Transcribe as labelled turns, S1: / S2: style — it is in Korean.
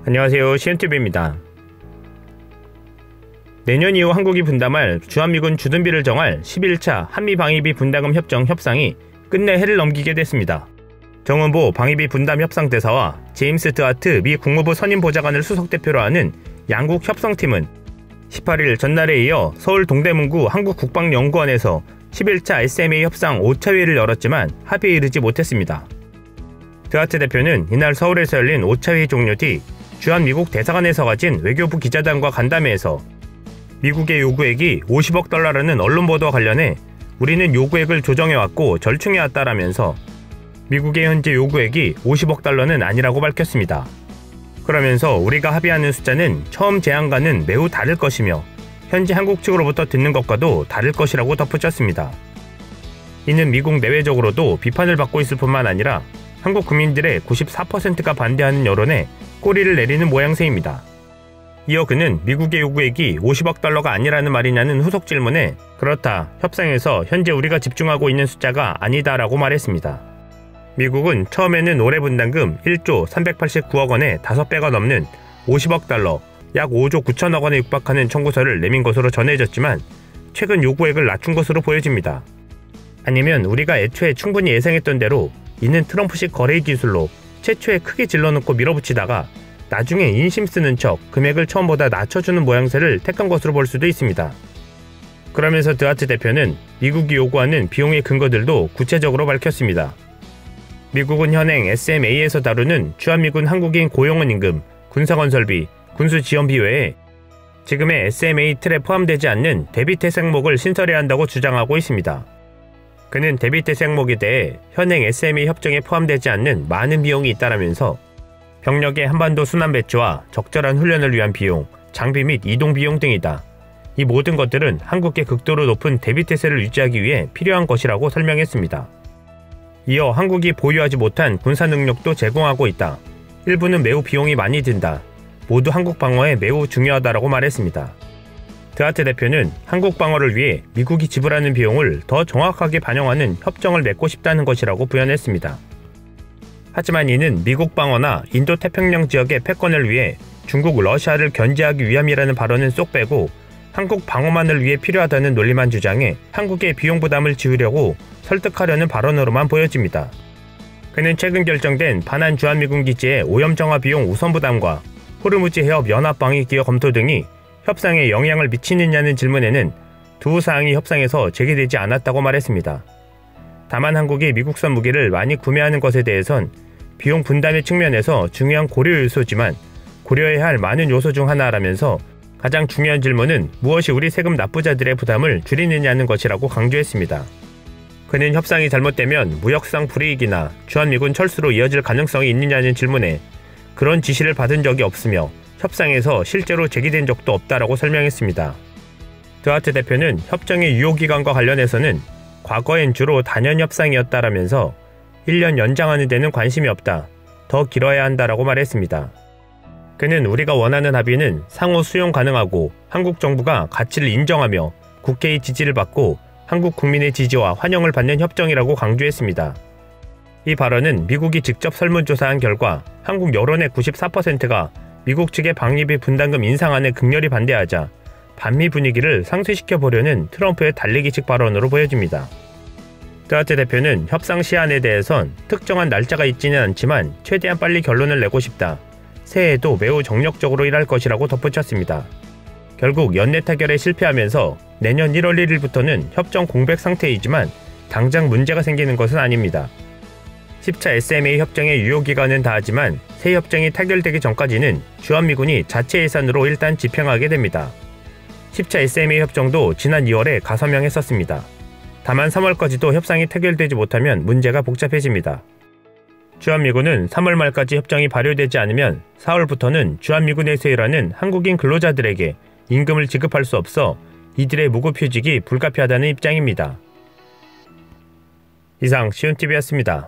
S1: 안녕하세요, 시엔TV입니다. 내년 이후 한국이 분담할 주한미군 주둔비를 정할 11차 한미방위비 분담금 협정 협상이 끝내 해를 넘기게 됐습니다. 정은보 방위비 분담 협상대사와 제임스 드하트 미 국무부 선임보좌관을 수석대표로 하는 양국 협상팀은 18일 전날에 이어 서울 동대문구 한국국방연구원에서 11차 SMA 협상 5차 회의를 열었지만 합의에 이르지 못했습니다. 드하트 대표는 이날 서울에서 열린 5차 회의 종료 뒤 주한미국 대사관에서 가진 외교부 기자단과 간담회에서 미국의 요구액이 50억 달러라는 언론 보도와 관련해 우리는 요구액을 조정해왔고 절충해왔다라면서 미국의 현재 요구액이 50억 달러는 아니라고 밝혔습니다. 그러면서 우리가 합의하는 숫자는 처음 제안과는 매우 다를 것이며 현재 한국 측으로부터 듣는 것과도 다를 것이라고 덧붙였습니다. 이는 미국 내외적으로도 비판을 받고 있을 뿐만 아니라 한국 국민들의 94%가 반대하는 여론에 꼬리를 내리는 모양새입니다. 이어 그는 미국의 요구액이 50억 달러가 아니라는 말이냐는 후속 질문에 그렇다, 협상에서 현재 우리가 집중하고 있는 숫자가 아니다라고 말했습니다. 미국은 처음에는 올해 분담금 1조 389억 원의 5배가 넘는 50억 달러, 약 5조 9천억 원에 육박하는 청구서를 내민 것으로 전해졌지만 최근 요구액을 낮춘 것으로 보여집니다. 아니면 우리가 애초에 충분히 예상했던 대로 이는 트럼프식 거래 기술로 최초에 크게 질러놓고 밀어붙이다가 나중에 인심 쓰는 척 금액을 처음보다 낮춰주는 모양새를 택한 것으로 볼 수도 있습니다. 그러면서 드하트 대표는 미국이 요구하는 비용의 근거들도 구체적으로 밝혔습니다. 미국은 현행 SMA에서 다루는 주한미군 한국인 고용원 임금, 군사건설비, 군수지원비 외에 지금의 SMA 틀에 포함되지 않는 대비태세 항목을 신설해야 한다고 주장하고 있습니다. 그는 대비태세 항목에 대해 현행 SMA 협정에 포함되지 않는 많은 비용이 있다라면서 병력의 한반도 순환 배치와 적절한 훈련을 위한 비용, 장비 및 이동 비용 등이다. 이 모든 것들은 한국의 극도로 높은 대비태세를 유지하기 위해 필요한 것이라고 설명했습니다. 이어 한국이 보유하지 못한 군사 능력도 제공하고 있다. 일부는 매우 비용이 많이 든다. 모두 한국 방어에 매우 중요하다라고 말했습니다. 드하트 대표는 한국 방어를 위해 미국이 지불하는 비용을 더 정확하게 반영하는 협정을 맺고 싶다는 것이라고 부연했습니다. 하지만 이는 미국 방어나 인도태평양 지역의 패권을 위해 중국, 러시아를 견제하기 위함이라는 발언은 쏙 빼고 한국 방어만을 위해 필요하다는 논리만 주장해 한국의 비용 부담을 지우려고 설득하려는 발언으로만 보여집니다. 그는 최근 결정된 반한 주한미군 기지의 오염 정화 비용 우선 부담과 호르무즈 해협 연합 방위 기여 검토 등이 협상에 영향을 미치느냐는 질문에는 두 사항이 협상에서 제기되지 않았다고 말했습니다. 다만 한국이 미국산 무기를 많이 구매하는 것에 대해선 비용 분담의 측면에서 중요한 고려 요소지만 고려해야 할 많은 요소 중 하나라면서 가장 중요한 질문은 무엇이 우리 세금 납부자들의 부담을 줄이느냐는 것이라고 강조했습니다. 그는 협상이 잘못되면 무역상 불이익이나 주한미군 철수로 이어질 가능성이 있느냐는 질문에 그런 지시를 받은 적이 없으며 협상에서 실제로 제기된 적도 없다라고 설명했습니다. 드하트 대표는 협정의 유효기간과 관련해서는 과거엔 주로 단연 협상이었다라면서 1년 연장하는 데는 관심이 없다, 더 길어야 한다라고 말했습니다. 그는 우리가 원하는 합의는 상호 수용 가능하고 한국 정부가 가치를 인정하며 국회의 지지를 받고 한국 국민의 지지와 환영을 받는 협정이라고 강조했습니다. 이 발언은 미국이 직접 설문조사한 결과 한국 여론의 94%가 미국 측의 방위비 분담금 인상안에 극렬히 반대하자 반미 분위기를 상쇄시켜보려는 트럼프의 달리기식 발언으로 보여집니다. 드하트 대표는 협상 시한에 대해선 특정한 날짜가 있지는 않지만 최대한 빨리 결론을 내고 싶다. 새해에도 매우 정력적으로 일할 것이라고 덧붙였습니다. 결국 연내 타결에 실패하면서 내년 1월 1일부터는 협정 공백 상태이지만 당장 문제가 생기는 것은 아닙니다. 10차 SMA 협정의 유효기간은 다하지만 새 협정이 타결되기 전까지는 주한미군이 자체 예산으로 일단 집행하게 됩니다. 10차 SMA 협정도 지난 2월에 가서명했었습니다. 다만 3월까지도 협상이 타결되지 못하면 문제가 복잡해집니다. 주한미군은 3월 말까지 협정이 발효되지 않으면 4월부터는 주한미군에서 일하는 한국인 근로자들에게 임금을 지급할 수 없어 이들의 무급휴직이 불가피하다는 입장입니다. 이상 시온TV였습니다.